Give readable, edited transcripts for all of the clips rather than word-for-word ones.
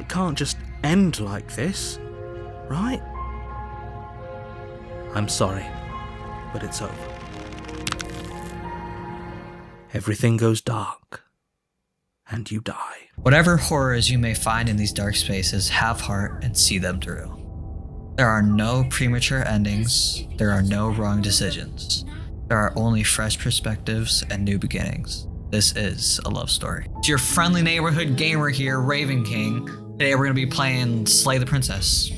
It can't just end like this, right? I'm sorry, but it's over. Everything goes dark, and you die. Whatever horrors you may find in these dark spaces, have heart and see them through. There are no premature endings. There are no wrong decisions. There are only fresh perspectives and new beginnings. This is a love story. It's your friendly neighborhood gamer here, Raven King. Today we're going to be playing Slay the Princess.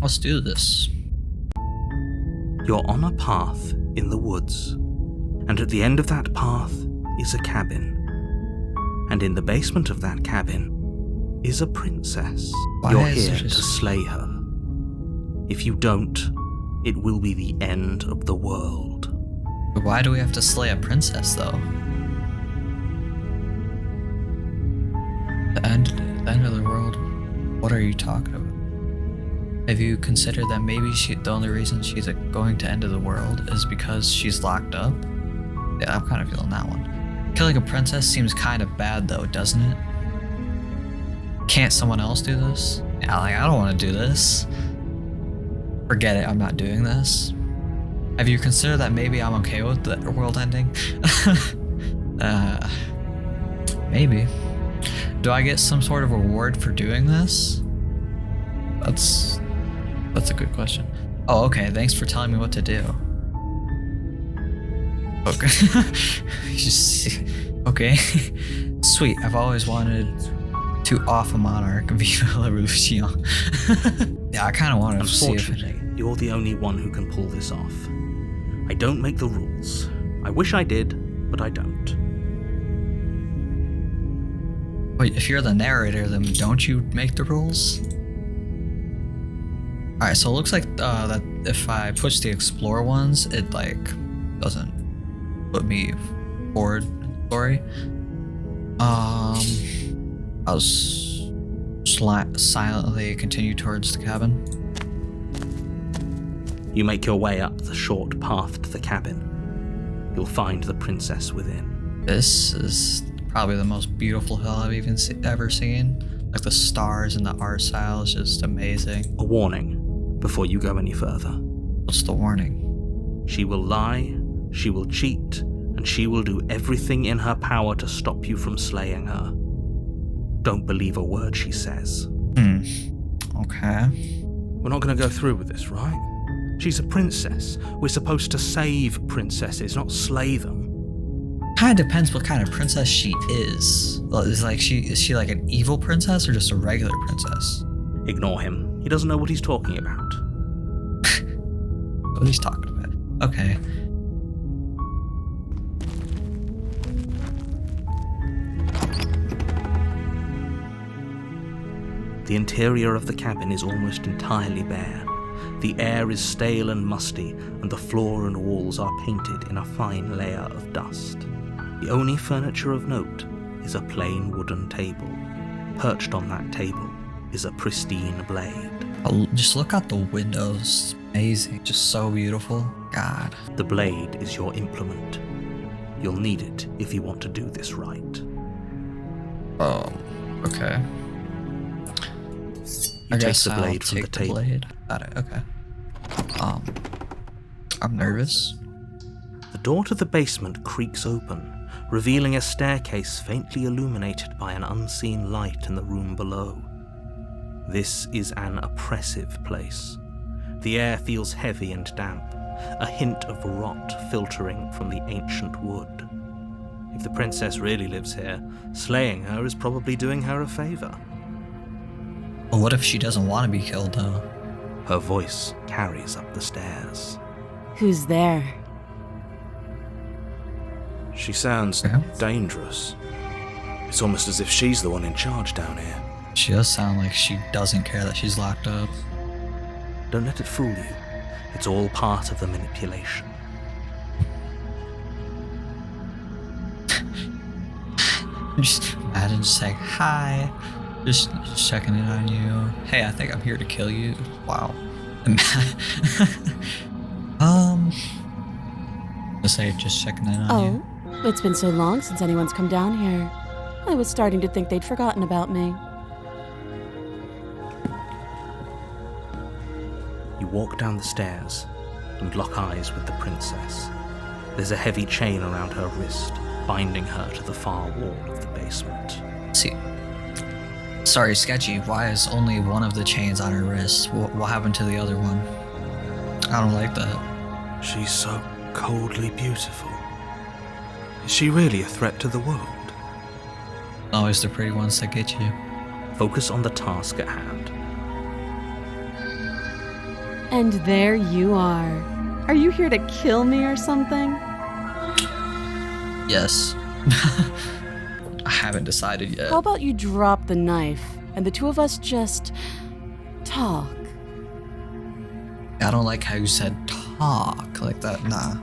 Let's do this. You're on a path in the woods, and at the end of that path is a cabin. And in the basement of that cabin is a princess. You're here to slay her. If you don't, it will be the end of the world. Why do we have to slay a princess, though? The end of the world? What are you talking about? Have you considered that maybe the only reason she's going to end of the world is because she's locked up? Yeah, I'm kind of feeling that one. Killing a princess seems kind of bad, though, doesn't it? Can't someone else do this? Yeah, like, I don't want to do this. Forget it, I'm not doing this. Have you considered that maybe I'm okay with the world ending? Maybe. Do I get some sort of reward for doing this? That's a good question. Oh, okay, thanks for telling me what to do. Okay. Okay. Sweet, I've always wanted to off a monarch. Viva la revolution. Yeah, I kind of wanted to see if you're the only one who can pull this off. I don't make the rules. I wish I did, but I don't. Wait, if you're the narrator, then don't you make the rules? Alright, so it looks like that if I push the explore ones, it like doesn't put me forward in the story. I'll silently continue towards the cabin. You make your way up the short path to the cabin. You'll find the princess within. This is probably the most beautiful hill I've even ever seen. Like the stars and the art style is just amazing. A warning before you go any further. What's the warning? She will lie, she will cheat, and she will do everything in her power to stop you from slaying her. Don't believe a word she says. Okay. We're not going to go through with this, right? She's a princess. We're supposed to save princesses, not slay them. Kinda depends what kind of princess she is. Is she like an evil princess or just a regular princess? Ignore him. He doesn't know what he's talking about. What he's talking about. Okay. The interior of the cabin is almost entirely bare. The air is stale and musty, and the floor and walls are painted in a fine layer of dust. The only furniture of note is a plain wooden table. Perched on that table is a pristine blade. Just look out the windows. Amazing. Just so beautiful. God. The blade is your implement. You'll need it if you want to do this right. Okay. You take the blade from the table. Got it, okay. I'm nervous. The door to the basement creaks open, revealing a staircase faintly illuminated by an unseen light in the room below. This is an oppressive place. The air feels heavy and damp, a hint of rot filtering from the ancient wood. If the princess really lives here, slaying her is probably doing her a favor. Well, what if she doesn't want to be killed, though? Her voice carries up the stairs. Who's there? She sounds dangerous. It's almost as if she's the one in charge down here. She does sound like she doesn't care that she's locked up. Don't let it fool you. It's all part of the manipulation. Just imagine just saying, hi. Just checking in on you. Hey, I think I'm here to kill you. Wow. Just say, just checking in on you. Oh, it's been so long since anyone's come down here. I was starting to think they'd forgotten about me. walk down the stairs and lock eyes with the princess. There's a heavy chain around her wrist, binding her to the far wall of the basement. See. Sorry, Sketchy, why is only one of the chains on her wrist? What happened to the other one? I don't like that. She's so coldly beautiful. Is she really a threat to the world? Always the pretty ones that get you. Focus on the task at hand. And there you are. Are you here to kill me or something? Yes. I haven't decided yet. How about you drop the knife and the two of us just talk? I don't like how you said talk like that. Nah.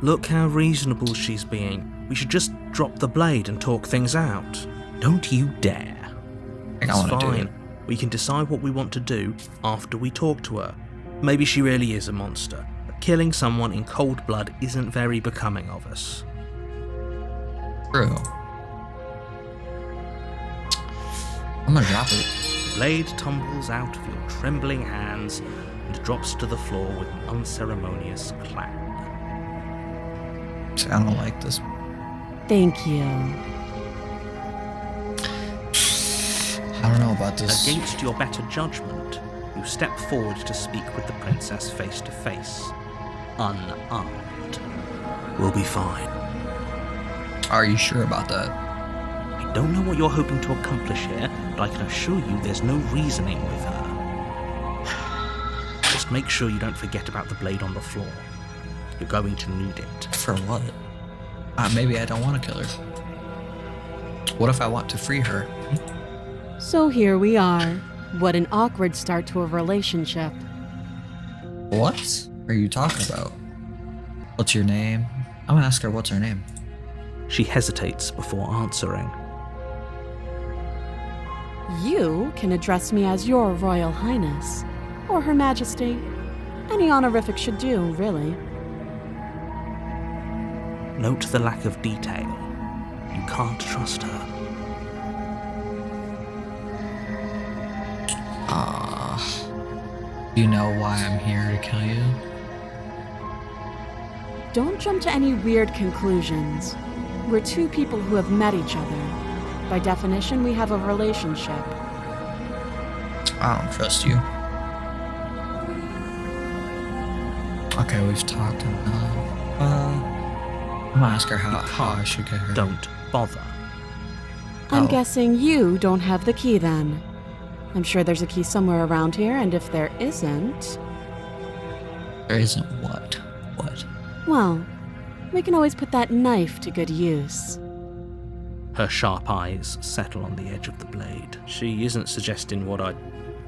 Look how reasonable she's being. We should just drop the blade and talk things out. Don't you dare. I think I It's want to do it. fine. We can decide what we want to do after we talk to her. Maybe she really is a monster, but killing someone in cold blood isn't very becoming of us. True. I'm gonna drop it. The blade tumbles out of your trembling hands and drops to the floor with an unceremonious clang. See, I don't like this. Thank you. I don't know about this. Against your better judgment, you step forward to speak with the princess face to face, unarmed. We'll be fine. Are you sure about that? I don't know what you're hoping to accomplish here, but I can assure you there's no reasoning with her. Just make sure you don't forget about the blade on the floor. You're going to need it. For what? Maybe I don't want to kill her. What if I want to free her? So here we are. What an awkward start to a relationship. What are you talking about? What's your name? I'm gonna ask her what's her name. She hesitates before answering. You can address me as Your Royal Highness, or Her Majesty. Any honorific should do, really. Note the lack of detail. You can't trust her. Do you know why I'm here to kill you? Don't jump to any weird conclusions. We're two people who have met each other. By definition, we have a relationship. I don't trust you. Okay, we've talked enough. I'm gonna ask her how I should get her. Don't bother. I'm Oh. guessing you don't have the key then. I'm sure there's a key somewhere around here, and if there isn't, There isn't what? What? well, we can always put that knife to good use. Her sharp eyes settle on the edge of the blade. She isn't suggesting what I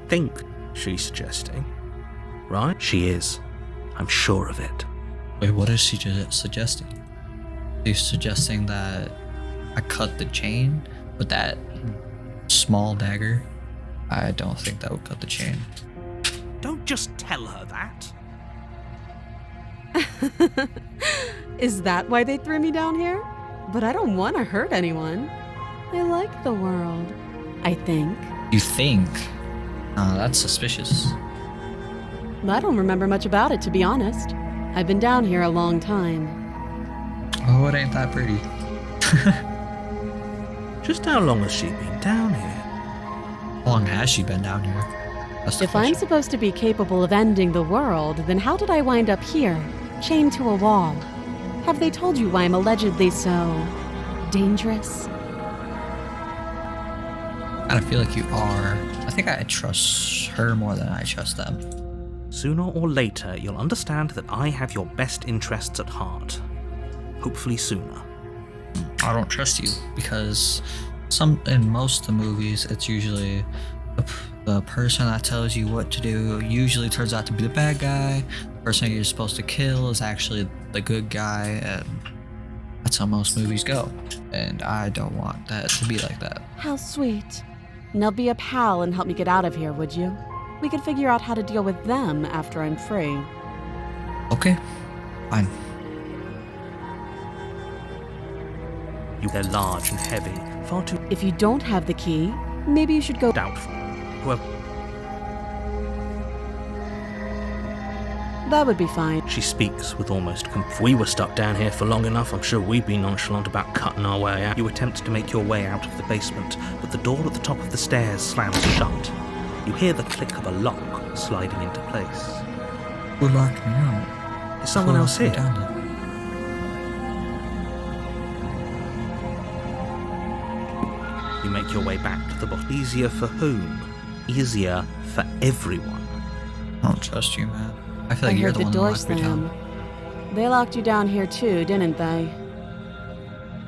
think she's suggesting, right? She is. I'm sure of it. Wait, what is she suggesting? She's suggesting that I cut the chain with that small dagger. I don't think that would cut the chain. Don't just tell her that. Is that why they threw me down here? But I don't want to hurt anyone. I like the world, I think. You think? That's suspicious. I don't remember much about it, to be honest. I've been down here a long time. Oh, it ain't that pretty. Just how long has she been down here? How long has she been down here? That's the If I'm question. supposed to be capable of ending the world, then how did I wind up here, chained to a wall? Have they told you why I'm allegedly so dangerous? I feel like you are. I think I trust her more than I trust them. Sooner or later, you'll understand that I have your best interests at heart. Hopefully sooner. I don't trust you because in most of the movies, it's usually the person that tells you what to do usually turns out to be the bad guy. The person you're supposed to kill is actually the good guy, and that's how most movies go. And I don't want that to be like that. How sweet. Now be a pal and help me get out of here, would you? We could figure out how to deal with them after I'm free. Okay, fine. They're large and heavy, far too If you don't have the key, maybe you should go. doubtful. Whoever That would be fine. She speaks with almost If we were stuck down here for long enough, I'm sure we'd be nonchalant about cutting our way out. You attempt to make your way out of the basement, but the door at the top of the stairs slams shut. You hear the click of a lock sliding into place. Who locked me out? Is someone Who else locked me here? down then? You make your way back to the bottom. Easier for whom? Easier for everyone. I don't trust you, man. I feel like I you're heard the the one that door locked me slam. down. They locked you down here too, didn't they?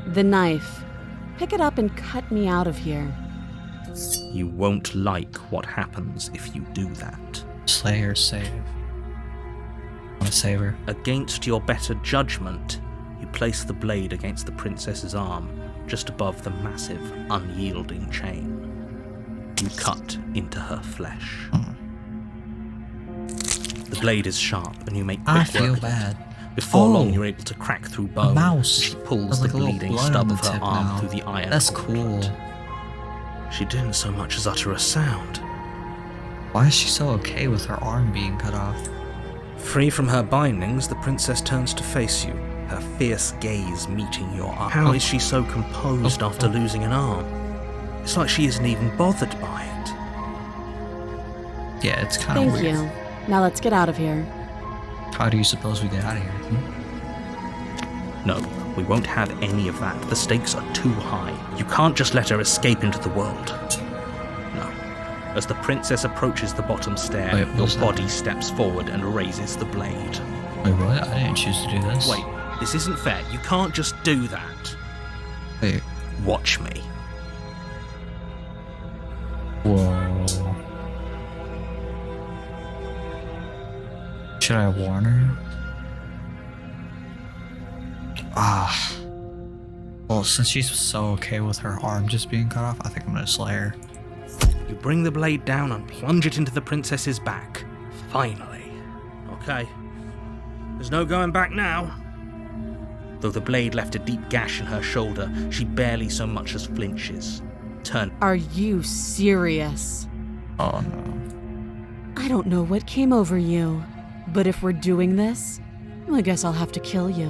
The knife. Pick it up and cut me out of here. You won't like what happens if you do that. Slay or save? I want to save her. Against your better judgment, you place the blade against the princess's arm, just above the massive, unyielding chain. You cut into her flesh. The blade is sharp, and you make quick I work feel of it. bad. Before long, Oh, you're able to crack through bone. mouse. She pulls With, like, the a little bleeding blood stub on of the her tip arm now. through the iron. That's gauntlet. cool. She didn't so much as utter a sound. Why is she so okay with her arm being cut off? Free from her bindings, the princess turns to face you, her fierce gaze meeting your eye. How is she so composed after losing an arm? It's like she isn't even bothered by it. Yeah, it's kind of Thank weird. you. Now let's get out of here. How do you suppose we get out of here? No, we won't have any of that. The stakes are too high. You can't just let her escape into the world. No. As the princess approaches the bottom stair, Wait, what your was that? body steps forward and raises the blade. Wait, what? I didn't choose to do this. Wait, this isn't fair. You can't just do that. Wait. Watch me. Whoa. Should I warn her? Ah. Well, since she's so okay with her arm just being cut off, I think I'm gonna slay her. You bring the blade down and plunge it into the princess's back. Finally. Okay. There's no going back now. Though the blade left a deep gash in her shoulder, she barely so much as flinches. Turn. Are you serious? Oh no. I don't know what came over you, but if we're doing this, I guess I'll have to kill you.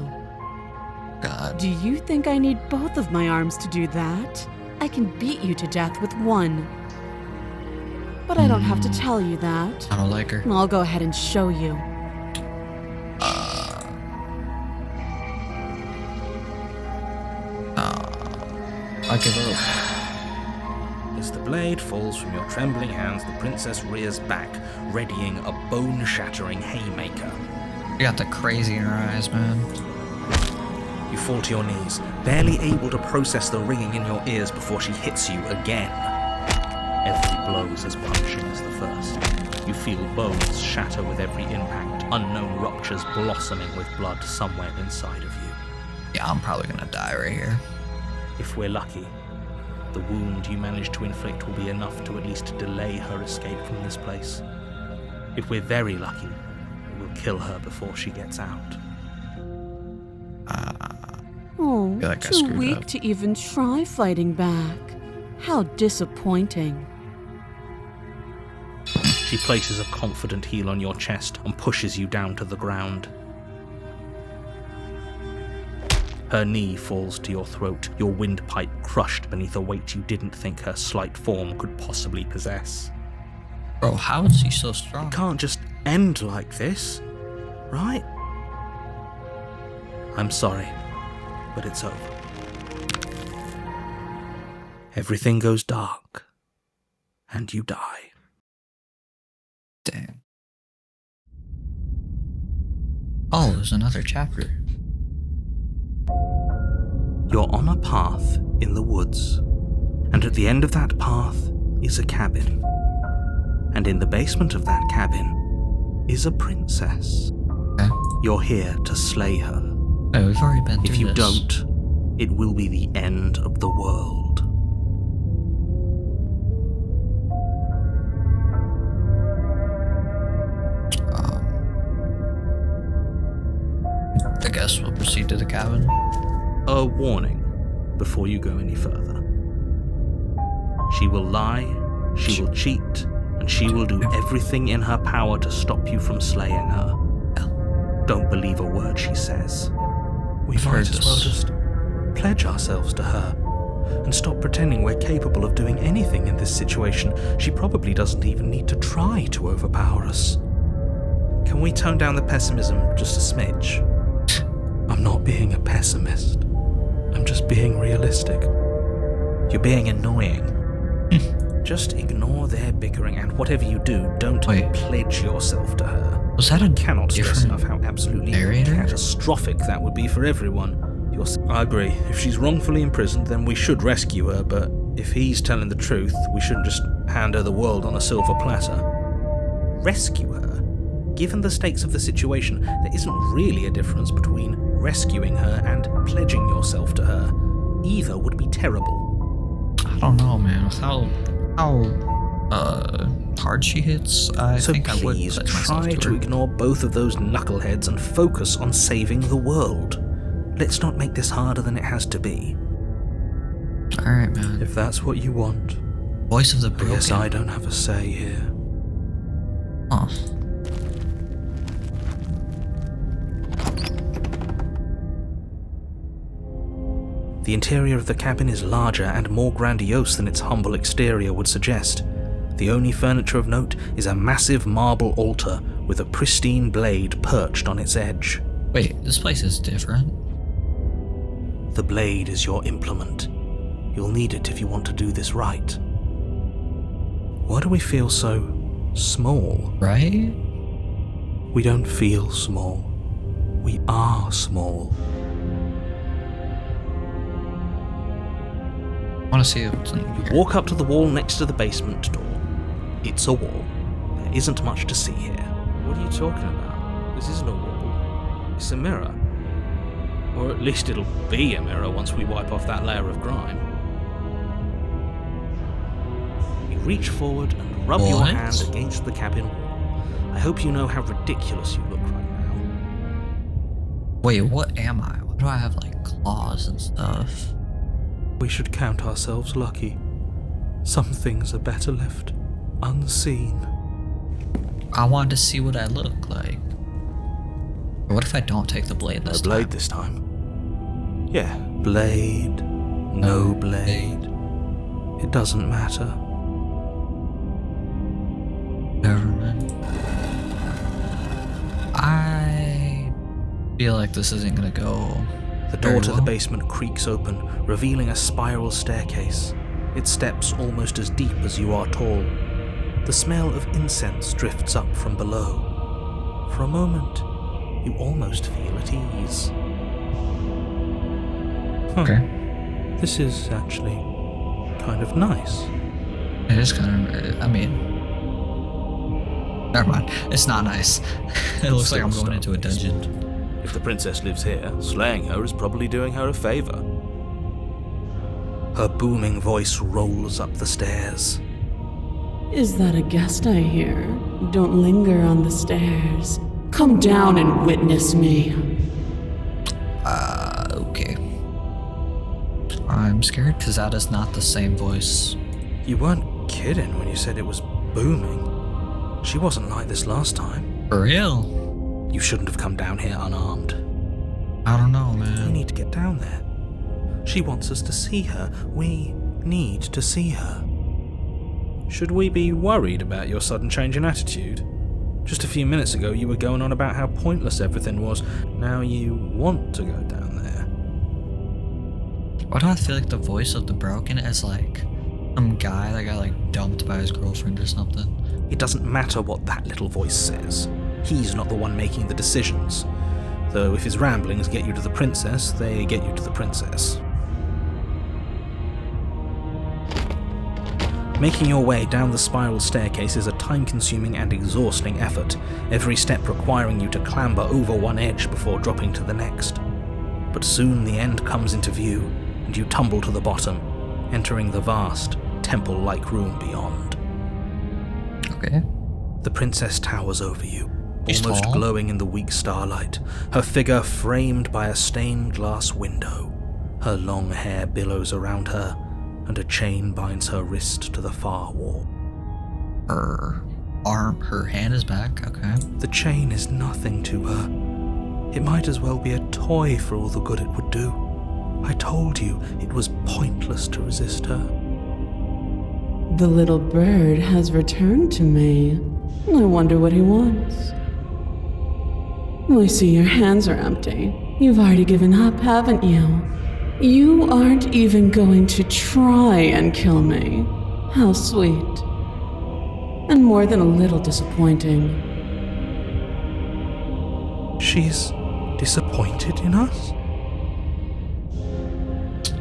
God. Do you think I need both of my arms to do that? I can beat you to death with one. But I don't have to tell you that. I don't like her. I'll go ahead and show you. I give up. As the blade falls from your trembling hands, the princess rears back, readying a bone-shattering haymaker. You got the crazy in her eyes, man. You fall to your knees, barely able to process the ringing in your ears before she hits you again. Every blow is as punishing as the first. You feel bones shatter with every impact, unknown ruptures blossoming with blood somewhere inside of you. Yeah, I'm probably gonna die right here. If we're lucky, the wound you manage to inflict will be enough to at least delay her escape from this place. If we're very lucky, we'll kill her before she gets out. Oh, feel like I too screwed weak up. to even try fighting back. How disappointing. She places a confident heel on your chest and pushes you down to the ground. Her knee falls to your throat, your windpipe crushed beneath a weight you didn't think her slight form could possibly possess. Bro, how is she so strong? It can't just end like this, right? I'm sorry, but it's over. Everything goes dark, and you die. Dang. Oh, there's another chapter. You're on a path in the woods, and at the end of that path is a cabin. And in the basement of that cabin is a princess. Okay. You're here to slay her. Oh, we've already been through If you this. don't, it will be the end of the world. I guess we'll proceed to the cabin. A warning before you go any further. She will lie, she will cheat, and she will do everything in her power to stop you from slaying her. Don't believe a word she says. We I've might heard as well this. just pledge ourselves to her and stop pretending we're capable of doing anything in this situation. She probably doesn't even need to try to overpower us. Can we tone down the pessimism just a smidge? I'm not being a pessimist. I'm just being realistic. You're being annoying. Just ignore their bickering, and whatever you do, don't Wait. pledge yourself to her. Was that a Cannot stress different enough how absolutely narrator? catastrophic that would be for everyone. I agree. If she's wrongfully imprisoned, then we should rescue her, but if he's telling the truth, we shouldn't just hand her the world on a silver platter. Rescue her? Given the stakes of the situation, there isn't really a difference between rescuing her and pledging yourself to her. Either would be terrible. I don't know, man. With how hard she hits, I So think I would please pledge myself try to to her. ignore both of those knuckleheads and focus on saving the world. Let's not make this harder than it has to be. Alright, man. If that's what you want, Voice of the I broken. guess I don't have a say here. Huh. The interior of the cabin is larger and more grandiose than its humble exterior would suggest. The only furniture of note is a massive marble altar with a pristine blade perched on its edge. Wait, this place is different. The blade is your implement. You'll need it if you want to do this right. Why do we feel so small? Right? We don't feel small. We are small. I want to see what's in here. Walk up to the wall next to the basement door. It's a wall. There isn't much to see here. What are you talking about? This isn't a wall. It's a mirror. Or at least it'll be a mirror once we wipe off that layer of grime. You reach forward and rub your What? hand against the cabin wall. I hope you know how ridiculous you look right now. Wait, what am I? Why do I have like claws and stuff? We should count ourselves lucky. Some things are better left unseen. I wanted to see what I look like. Or what if I don't take the blade No this blade time? this time. Yeah, blade, no blade. It doesn't matter. Government. I feel like this isn't gonna go. The door very to the well. basement creaks open, revealing a spiral staircase. Its steps almost as deep as you are tall. The smell of incense drifts up from below. For a moment, you almost feel at ease. Huh. Okay. This is actually kind of nice. It is kind of. I mean. Never mind. It's not nice. It looks like I'm going into a dungeon. If the princess lives here, slaying her is probably doing her a favor. Her booming voice rolls up the stairs. Is that a guest I hear? Don't linger on the stairs. Come down and witness me. Okay. I'm scared because that is not the same voice. You weren't kidding when you said it was booming. She wasn't like this last time. For real? You shouldn't have come down here unarmed. I don't know, We man. need to get down there. She wants us to see her. We need to see her. Should we be worried about your sudden change in attitude? Just a few minutes ago you were going on about how pointless everything was. Now you want to go down there. Why do I feel like the voice of the broken is like some guy that got like dumped by his girlfriend or something? It doesn't matter what that little voice says. He's not the one making the decisions. Though if his ramblings get you to the princess, they get you to the princess. Making your way down the spiral staircase is a time-consuming and exhausting effort, every step requiring you to clamber over one edge before dropping to the next. But soon the end comes into view, and you tumble to the bottom, entering the vast, temple-like room beyond. Okay. The princess towers over you, She's almost tall? glowing in the weak starlight, her figure framed by a stained glass window. Her long hair billows around her, and a chain binds her wrist to the far wall. Her hand is back. Okay. The chain is nothing to her. It might as well be a toy for all the good it would do. I told you it was pointless to resist her. The little bird has returned to me. I wonder what he wants. I see your hands are empty. You've already given up, haven't you? You aren't even going to try and kill me. How sweet. And more than a little disappointing. She's disappointed in us?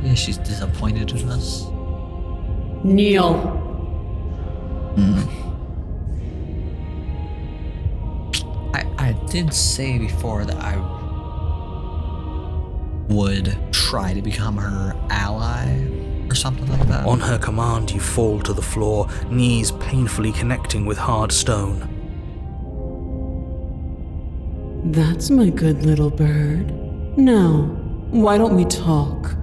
Yeah, she's disappointed in us. Kneel. I did say before that I would try to become her ally or something like that. On her command, you fall to the floor, knees painfully connecting with hard stone. That's my good little bird. Now, why don't we talk?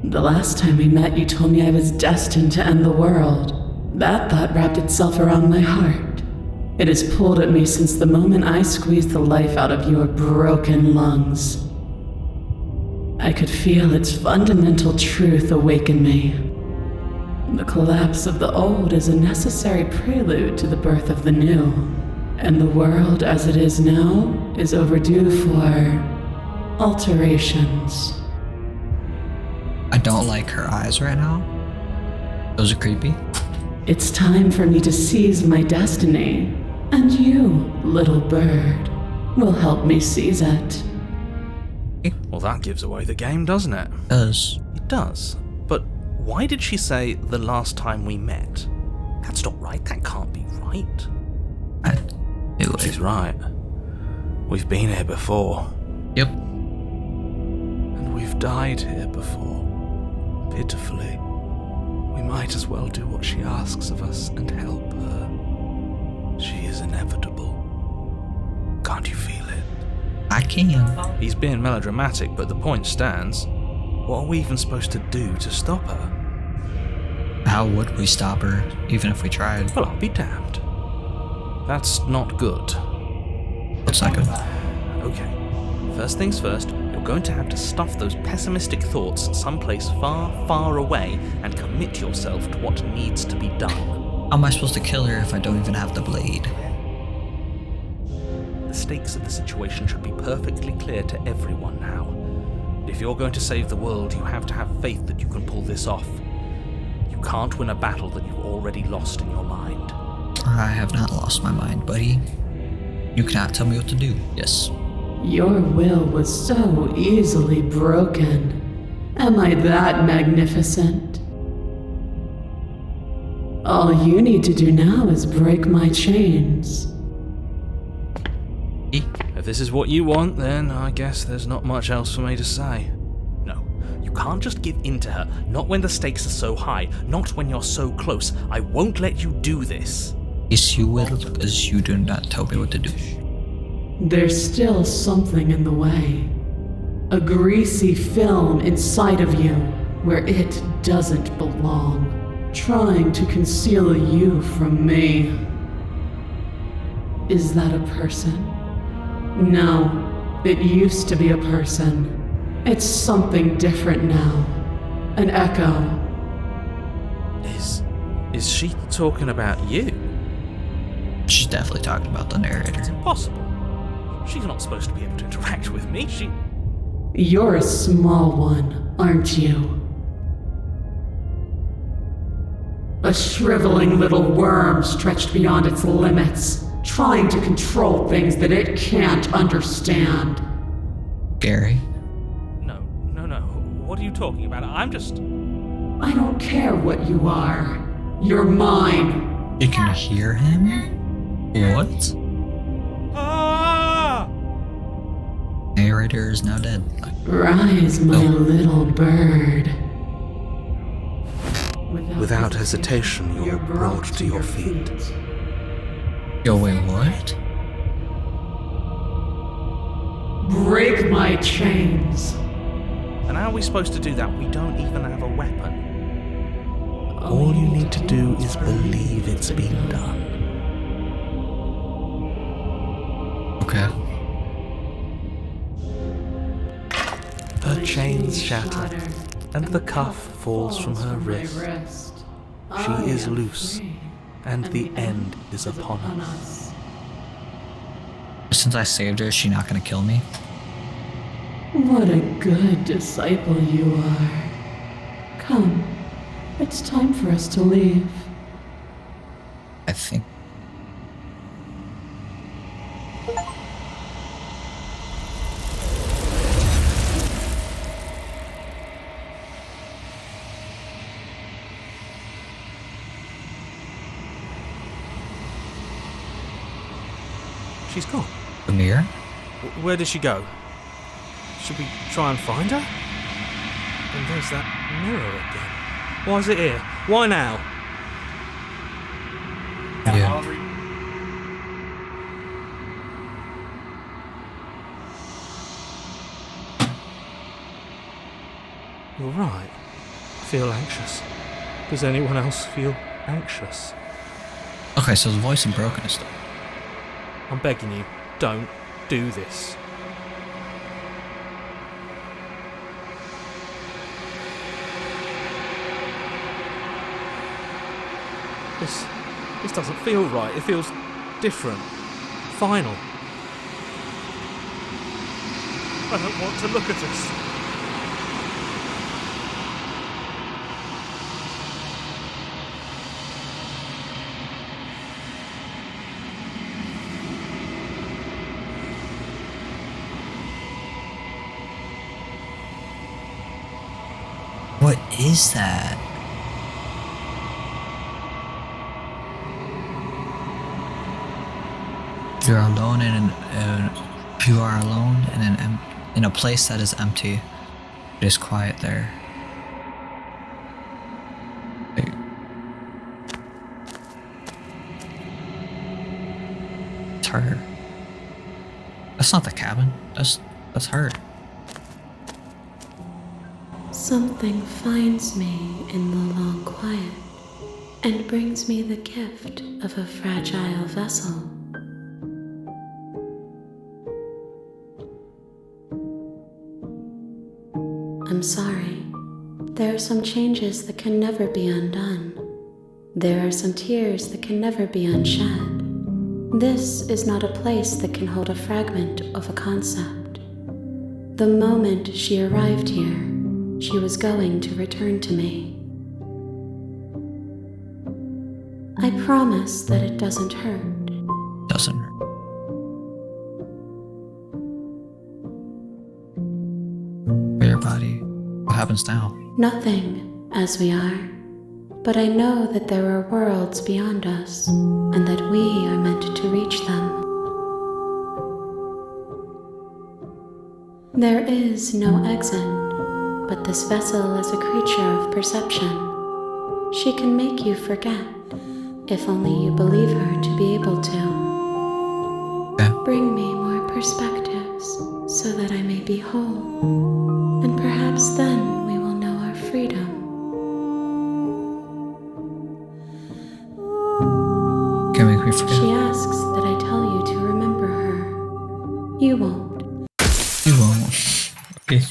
The last time we met, you told me I was destined to end the world. That thought wrapped itself around my heart. It has pulled at me since the moment I squeezed the life out of your broken lungs. I could feel its fundamental truth awaken me. The collapse of the old is a necessary prelude to the birth of the new, and the world as it is now is overdue for alterations. I don't like her eyes right now. Those are creepy. It's time for me to seize my destiny, and you, little bird, will help me seize it. Well, that gives away the game, doesn't it? Does. It does. But why did she say the last time we met? That's not right. That can't be right. I knew it. She's right. We've been here before. Yep. And we've died here before. Pitifully. We might as well do what she asks of us and help her. She is inevitable. Can't you feel it? I can. He's being melodramatic, but the point stands. What are we even supposed to do to stop her? How would we stop her, even if we tried? Well, I'll be damned. That's not good. It's not good. Okay. First things first, you're going to have to stuff those pessimistic thoughts someplace far, far away and commit yourself to what needs to be done. How am I supposed to kill her if I don't even have the blade? The stakes of the situation should be perfectly clear to everyone now. If you're going to save the world, you have to have faith that you can pull this off. You can't win a battle that you've already lost in your mind. I have not lost my mind, buddy. You cannot tell me what to do. Yes. Your will was so easily broken. Am I that magnificent? All you need to do now is break my chains. If this is what you want, then I guess there's not much else for me to say. No, you can't just give in to her, not when the stakes are so high, not when you're so close. I won't let you do this. Yes, you will, because you do not tell me what to do. There's still something in the way. A greasy film inside of you where it doesn't belong, trying to conceal you from me. Is that a person? No, it used to be a person. It's something different now. An echo. Is she talking about you? She's definitely talking about the narrator. It's impossible. She's not supposed to be able to interact with me. You're a small one, aren't you? A shriveling little worm stretched beyond its limits, trying to control things that it can't understand. Gary? No. What are you talking about? I'm just... I don't care what you are. You're mine. You can hear him? What? Ah! Narrator is now dead. Rise, my little bird. Without hesitation, you're brought to your feet. Yo, wait, what? Break my chains. And how are we supposed to do that? We don't even have a weapon. All you need to do is believe it's been done. Okay. her chains shatter, and the cuff falls from her wrist. She is loose, and the end is upon us. Since I saved her, is she not gonna kill me? What a good disciple you are. Come, it's time for us to leave. I think. She's gone. The mirror? Where did she go? Should we try and find her? And there's that mirror again. Why is it here? Why now? Yeah. You're right. I feel anxious. Does anyone else feel anxious? Okay, so the voice in Broken is still. I'm begging you, don't do this. This doesn't feel right. It feels different. Final. I don't want to look at us. What is that? You're alone you are alone in a place that is empty. It is quiet there. Wait. It's her. That's not the cabin. That's her. Something finds me in the long quiet and brings me the gift of a fragile vessel. I'm sorry. There are some changes that can never be undone. There are some tears that can never be unshed. This is not a place that can hold a fragment of a concept. The moment she arrived here, she was going to return to me. I promise that it doesn't hurt. Doesn't hurt. Your body. What happens now? Nothing, as we are. But I know that there are worlds beyond us, and that we are meant to reach them. There is no exit, but this vessel is a creature of perception. She can make you forget, if only you believe her to be able to. Okay. Bring me more perspectives, so that I may be whole, and perhaps then we will know our freedom. Can make me forget. She asks that I tell you to remember her. You won't. You won't. Okay.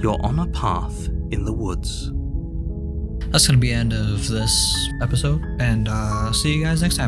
You're on a path in the woods. That's gonna be the end of this episode, and see you guys next time.